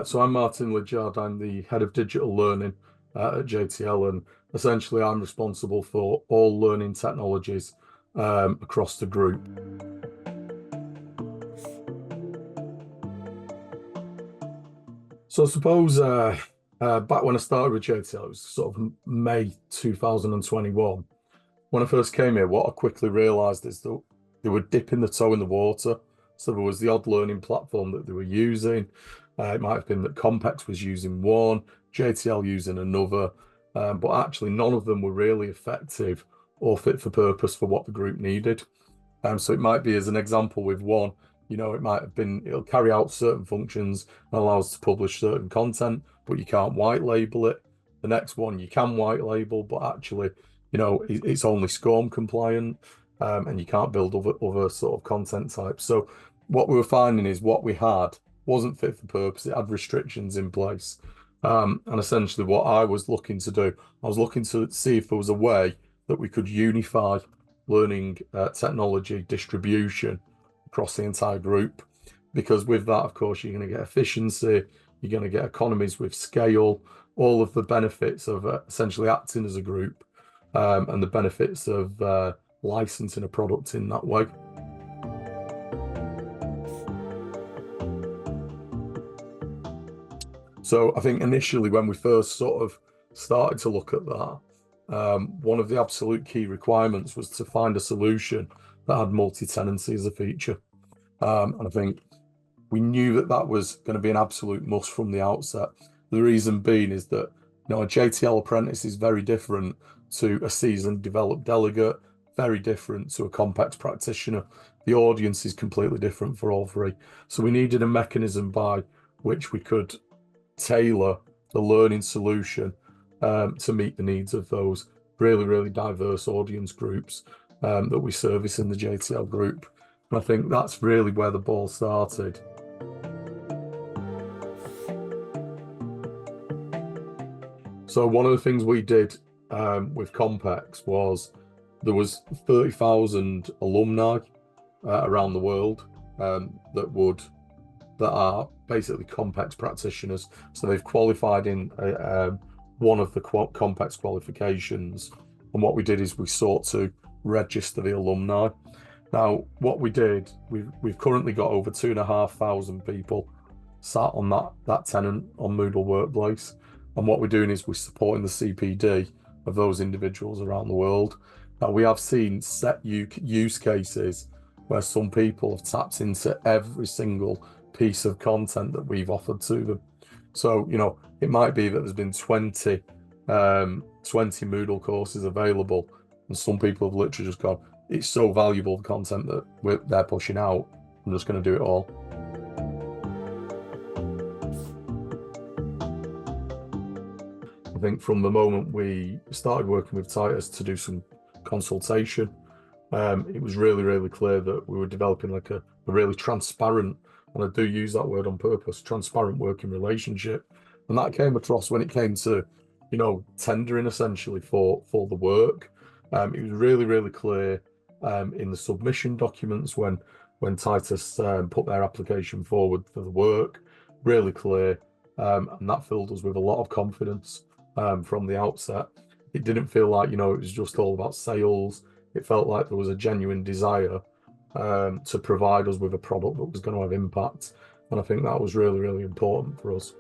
So I'm Martin Lidyard. I'm the head of digital learning at JTL, and essentially I'm responsible for all learning technologies across the group. So I suppose back when I started with JTL, it was sort of May 2021. When I first came here, what I quickly realised is that they were dipping the toe in the water. So there was the odd learning platform that they were using. It might have been that Compex was using one, JTL using another, but actually none of them were really effective or fit for purpose for what the group needed. So it might be, as an example with one, it might have been, it'll carry out certain functions and allow us to publish certain content, but you can't white label it. The next one you can white label, but actually, it's only SCORM compliant, and you can't build other sort of content types. So what we were finding is what we had wasn't fit for purpose. It had restrictions in place. And essentially what I was looking to do, I was looking to see if there was a way that we could unify learning technology distribution across the entire group. Because with that, of course, you're going to get efficiency, you're going to get economies with scale, all of the benefits of essentially acting as a group, and the benefits of licensing a product in that way. So I think initially when we first sort of started to look at that, one of the absolute key requirements was to find a solution that had multi-tenancy as a feature. And I think we knew that that was going to be an absolute must from the outset. The reason being is that a JTL apprentice is very different to a seasoned developed delegate, very different to a complex practitioner. The audience is completely different for all three. So we needed a mechanism by which we could tailor the learning solution to meet the needs of those really, really diverse audience groups that we service in the JTL group. And I think that's really where the ball started. So one of the things we did with Compex was there was 30,000 alumni around the world that are basically Compex practitioners. So they've qualified in one of the Compex qualifications. And what we did is we sought to register the alumni. Now, what we did, we've currently got over 2,500 people sat on that tenant on Moodle Workplace. And what we're doing is we're supporting the CPD of those individuals around the world. Now, we have seen set use cases where some people have tapped into every single piece of content that we've offered to them. So, it might be that there's been 20 Moodle courses available, and some people have literally just gone, it's so valuable, the content that they're pushing out, I'm just going to do it all. I think from the moment we started working with Titus to do some consultation, it was really, really clear that we were developing like a really transparent, and I do use that word on purpose, transparent working relationship. And that came across when it came to, tendering essentially for the work. It was really, really clear in the submission documents when Titus put their application forward for the work, really clear. And that filled us with a lot of confidence from the outset. It didn't feel like, it was just all about sales. It felt like there was a genuine desire to provide us with a product that was going to have impact. And I think that was really, really important for us.